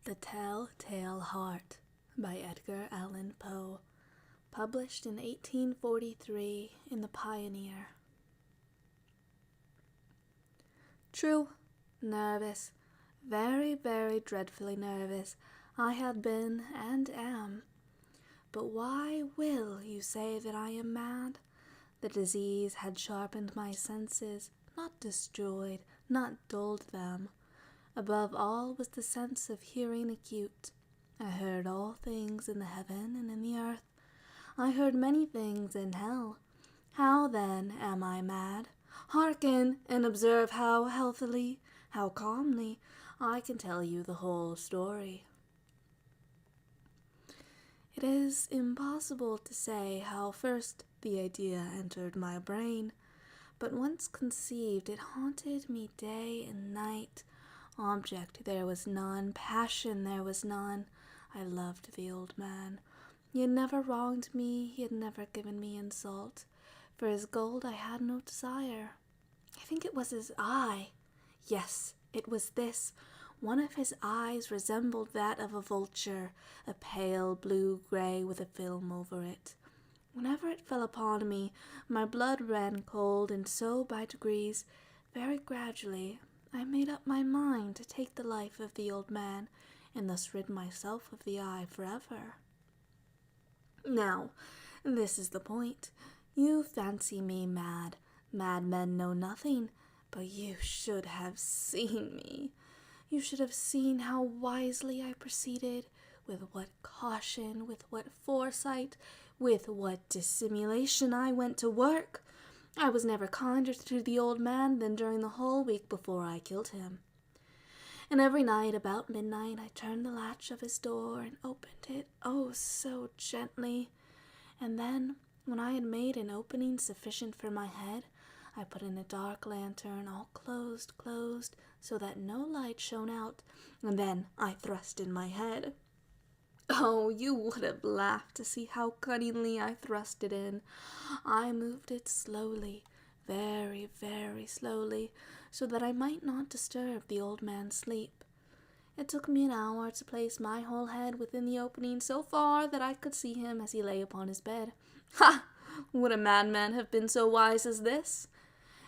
The Tell-Tale Heart by Edgar Allan Poe, published in 1843 in The Pioneer. True, nervous, very, very dreadfully nervous, I had been and am. But why will you say that I am mad? The disease had sharpened my senses, not destroyed, not dulled them. Above all was the sense of hearing acute. I heard all things in the heaven and in the earth. I heard many things in hell. How then am I mad? Hearken and observe how healthily, how calmly, I can tell you the whole story. It is impossible to say how first the idea entered my brain, but once conceived it haunted me day and night. Object there was none, passion there was none. I loved the old man. He had never wronged me, he had never given me insult. For his gold I had no desire. I think it was his eye. Yes, it was this. One of his eyes resembled that of a vulture, a pale blue-gray with a film over it. Whenever it fell upon me, my blood ran cold, and so by degrees, very gradually, I made up my mind to take the life of the old man, and thus rid myself of the eye forever. Now, this is the point. You fancy me mad. Madmen know nothing, but you should have seen me. You should have seen how wisely I proceeded, with what caution, with what foresight, with what dissimulation I went to work. I was never kinder to the old man than during the whole week before I killed him. And every night about midnight I turned the latch of his door and opened it, oh, so gently. And then, when I had made an opening sufficient for my head, I put in a dark lantern, all closed, so that no light shone out, and then I thrust in my head. Oh, you would have laughed to see how cunningly I thrust it in. I moved it slowly, very, very slowly, so that I might not disturb the old man's sleep. It took me an hour to place my whole head within the opening so far that I could see him as he lay upon his bed. Ha! Would a madman have been so wise as this?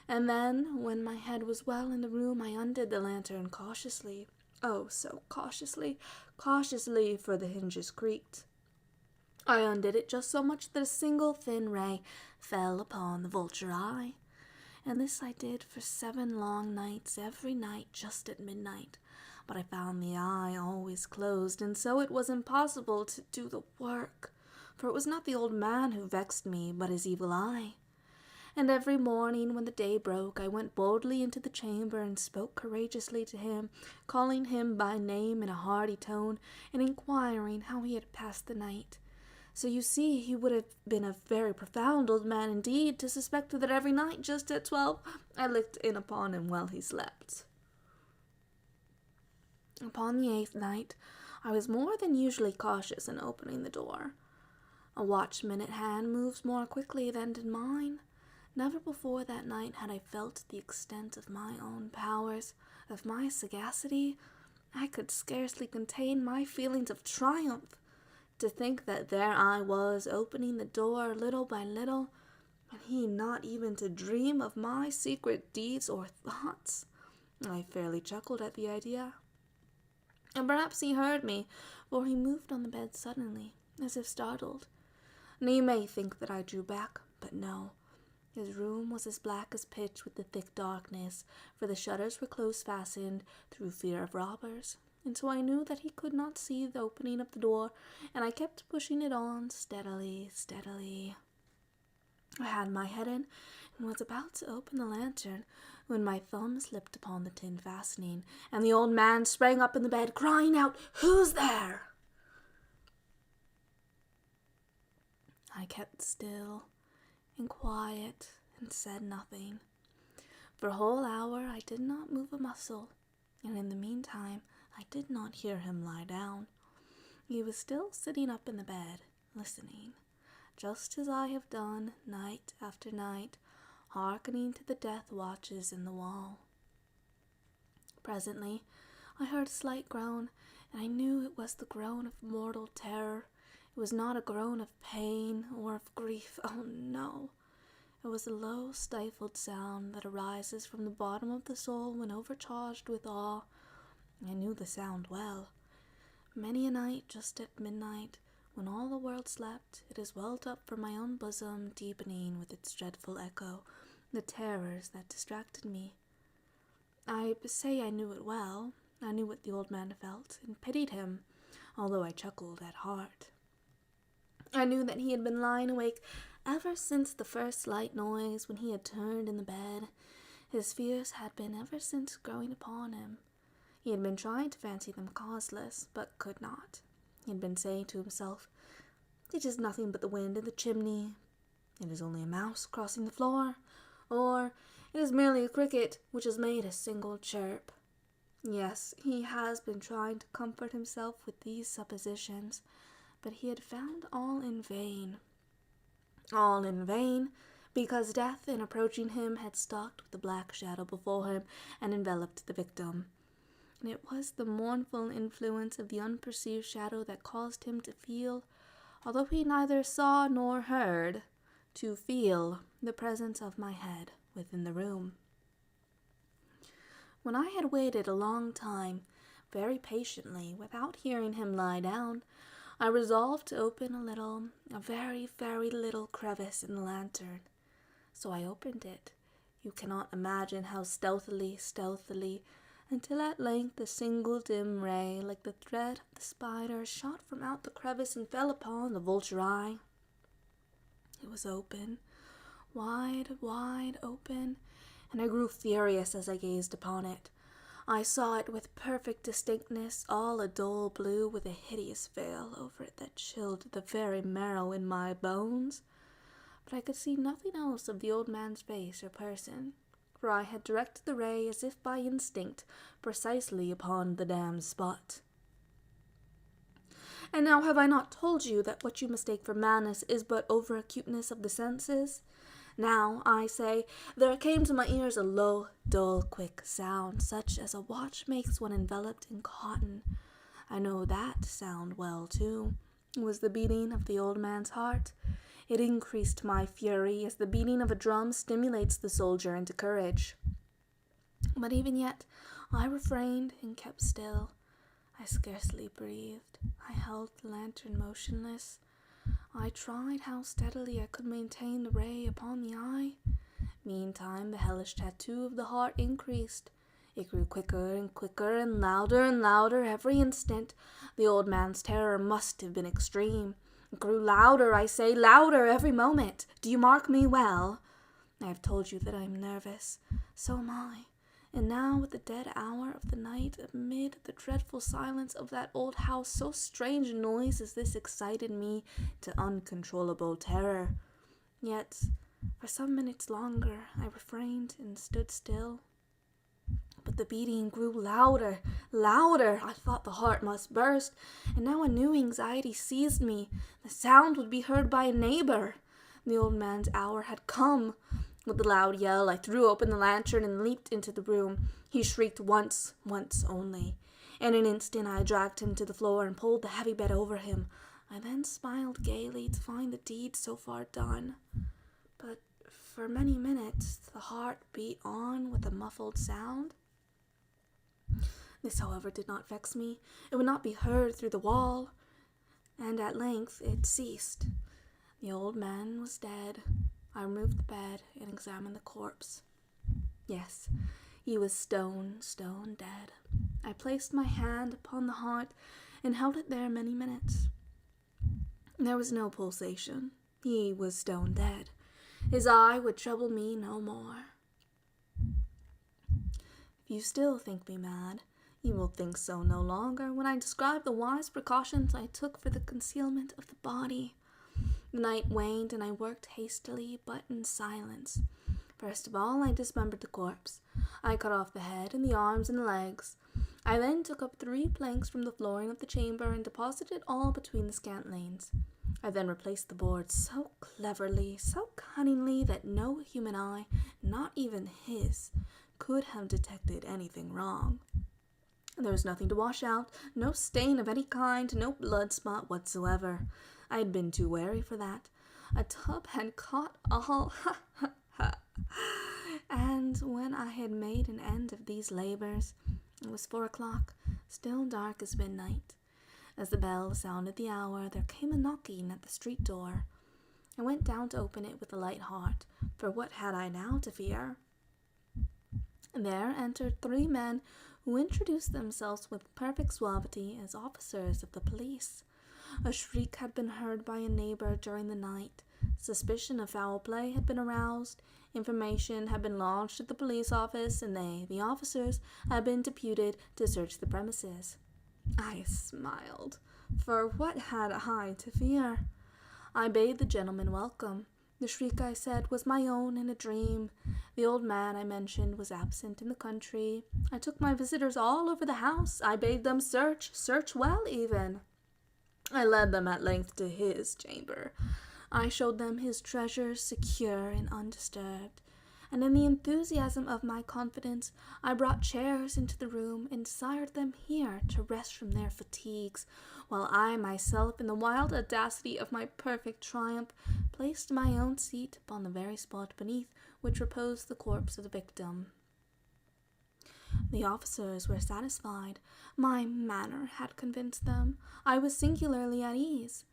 And then, when my head was well in the room, I undid the lantern cautiously. Oh, so cautiously, for the hinges creaked. I undid it just so much that a single thin ray fell upon the vulture eye. And this I did for 7 long nights, every night just at midnight. But I found the eye always closed, and so it was impossible to do the work. For it was not the old man who vexed me, but his evil eye. And every morning when the day broke, I went boldly into the chamber and spoke courageously to him, calling him by name in a hearty tone, and inquiring how he had passed the night. So you see, he would have been a very profound old man indeed to suspect that every night, just at 12, I looked in upon him while he slept. Upon the 8th night, I was more than usually cautious in opening the door. A watchman at hand moves more quickly than did mine. Never before that night had I felt the extent of my own powers, of my sagacity. I could scarcely contain my feelings of triumph. To think that there I was, opening the door little by little, and he not even to dream of my secret deeds or thoughts. I fairly chuckled at the idea. And perhaps he heard me, for he moved on the bed suddenly, as if startled. And you may think that I drew back, but no. His room was as black as pitch with the thick darkness, for the shutters were close fastened through fear of robbers, and so I knew that he could not see the opening of the door, and I kept pushing it on steadily. I had my head in, and was about to open the lantern, when my thumb slipped upon the tin fastening, and the old man sprang up in the bed, crying out, "Who's there?" I kept still and quiet, and said nothing. For a whole hour I did not move a muscle, and in the meantime I did not hear him lie down. He was still sitting up in the bed, listening, just as I have done night after night, hearkening to the death watches in the wall. Presently I heard a slight groan, and I knew it was the groan of mortal terror. It was not a groan of pain or of grief. Oh, no. It was a low, stifled sound that arises from the bottom of the soul when overcharged with awe. I knew the sound well. Many a night, just at midnight, when all the world slept, it has welled up from my own bosom, deepening with its dreadful echo the terrors that distracted me. I say I knew it well. I knew what the old man felt, and pitied him, although I chuckled at heart. I knew that he had been lying awake ever since the first slight noise when he had turned in the bed. His fears had been ever since growing upon him. He had been trying to fancy them causeless, but could not. He had been saying to himself, "It is nothing but the wind in the chimney. It is only a mouse crossing the floor. Or it is merely a cricket which has made a single chirp." Yes, he has been trying to comfort himself with these suppositions, but he had found all in vain. All in vain, because death, in approaching him, had stalked with a black shadow before him and enveloped the victim. And it was the mournful influence of the unperceived shadow that caused him to feel, although he neither saw nor heard, to feel the presence of my head within the room. When I had waited a long time, very patiently, without hearing him lie down, I resolved to open a very, very little crevice in the lantern. So I opened it. You cannot imagine how stealthily, until at length a single dim ray, like the thread of the spider, shot from out the crevice and fell upon the vulture eye. It was open, wide, wide open, and I grew furious as I gazed upon it. I saw it with perfect distinctness, all a dull blue, with a hideous veil over it that chilled the very marrow in my bones. But I could see nothing else of the old man's face or person, for I had directed the ray as if by instinct, precisely upon the damned spot. And now have I not told you that what you mistake for madness is but over-acuteness of the senses? Now, I say, there came to my ears a low, dull, quick sound, such as a watch makes when enveloped in cotton. I know that sound well, too. It was the beating of the old man's heart. It increased my fury, as the beating of a drum stimulates the soldier into courage. But even yet, I refrained and kept still. I scarcely breathed. I held the lantern motionless. I tried how steadily I could maintain the ray upon the eye. Meantime, the hellish tattoo of the heart increased. It grew quicker and quicker and louder every instant. The old man's terror must have been extreme. It grew louder, I say, louder every moment. Do you mark me well? I have told you that I am nervous. So am I. And now, at the dead hour of the night, amid the dreadful silence of that old house, so strange a noise as this excited me to uncontrollable terror. Yet, for some minutes longer, I refrained and stood still. But the beating grew louder. I thought the heart must burst, and now a new anxiety seized me. The sound would be heard by a neighbor. The old man's hour had come. With a loud yell, I threw open the lantern and leaped into the room. He shrieked once only. In an instant, I dragged him to the floor and pulled the heavy bed over him. I then smiled gaily to find the deed so far done. But for many minutes, the heart beat on with a muffled sound. This, however, did not vex me. It would not be heard through the wall. And at length it ceased. The old man was dead. I removed the bed and examined the corpse. Yes, he was stone dead. I placed my hand upon the heart and held it there many minutes. There was no pulsation. He was stone dead. His eye would trouble me no more. If you still think me mad, you will think so no longer when I describe the wise precautions I took for the concealment of the body. The night waned, and I worked hastily, but in silence. First of all, I dismembered the corpse. I cut off the head and the arms and the legs. I then took up 3 planks from the flooring of the chamber and deposited it all between the scantlings. I then replaced the boards so cleverly, so cunningly, that no human eye, not even his, could have detected anything wrong. There was nothing to wash out, no stain of any kind, no blood spot whatsoever. I had been too wary for that. A tub had caught all, and when I had made an end of these labors, it was 4 o'clock, still dark as midnight. As the bell sounded the hour, there came a knocking at the street door. I went down to open it with a light heart, for what had I now to fear? There entered 3 men who introduced themselves with perfect suavity as officers of the police. A shriek had been heard by a neighbor during the night. Suspicion of foul play had been aroused. Information had been lodged at the police office, and they, the officers, had been deputed to search the premises. I smiled, for what had I to fear? I bade the gentleman welcome. The shriek, I said, was my own in a dream. The old man I mentioned was absent in the country. I took my visitors all over the house. I bade them search well even. I led them at length to his chamber. I showed them his treasures secure and undisturbed, and in the enthusiasm of my confidence, I brought chairs into the room and desired them here to rest from their fatigues, while I myself, in the wild audacity of my perfect triumph, placed my own seat upon the very spot beneath which reposed the corpse of the victim. The officers were satisfied. My manner had convinced them. I was singularly at ease.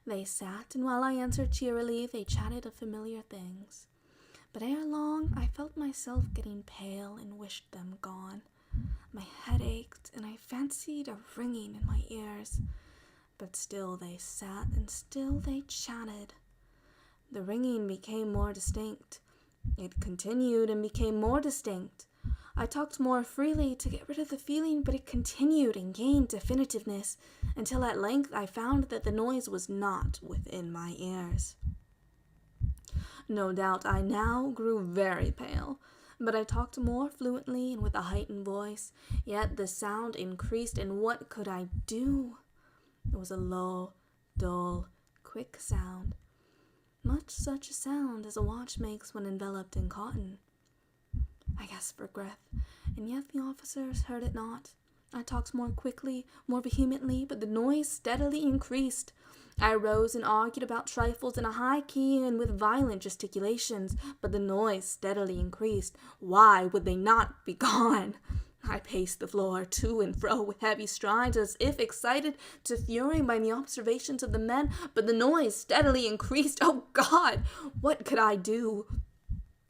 They sat, and while I answered cheerily, they chatted of familiar things. But ere long, I felt myself getting pale and wished them gone. My head ached, and I fancied a ringing in my ears. But still they sat, and still they chatted. The ringing became more distinct. It continued and became more distinct. I talked more freely to get rid of the feeling, but it continued and gained definitiveness, until at length I found that the noise was not within my ears. No doubt I now grew very pale, but I talked more fluently and with a heightened voice, yet the sound increased, and what could I do? It was a low, dull, quick sound, much such a sound as a watch makes when enveloped in cotton. I gasped for breath, and yet the officers heard it not. I talked more quickly, more vehemently, but the noise steadily increased. I rose and argued about trifles in a high key and with violent gesticulations, but the noise steadily increased. Why would they not be gone? I paced the floor to and fro with heavy strides, as if excited to fury by the observations of the men, but the noise steadily increased. Oh God, what could I do?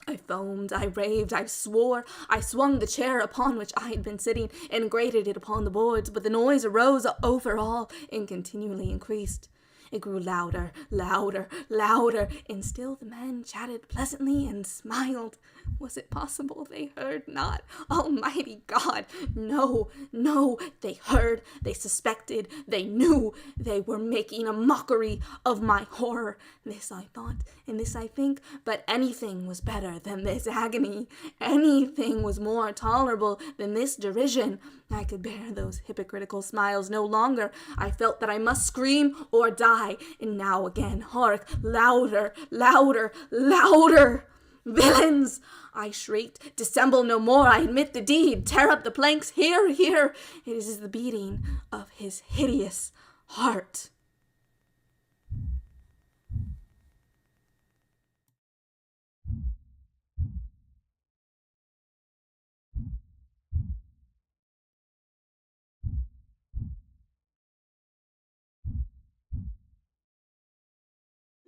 I foamed, I raved, I swore. I swung the chair upon which I had been sitting and grated it upon the boards, but the noise arose over all and continually increased. It grew louder, louder, louder, and still the men chatted pleasantly and smiled. Was it possible they heard not? Almighty God! No, no, they heard, they suspected, they knew. They were making a mockery of my horror. This I thought, and this I think, but anything was better than this agony. Anything was more tolerable than this derision. I could bear those hypocritical smiles no longer. I felt that I must scream or die. And now again, hark, louder, louder, louder! Villains! I shrieked. Dissemble no more. I admit the deed. Tear up the planks. Here, here. It is the beating of his hideous heart.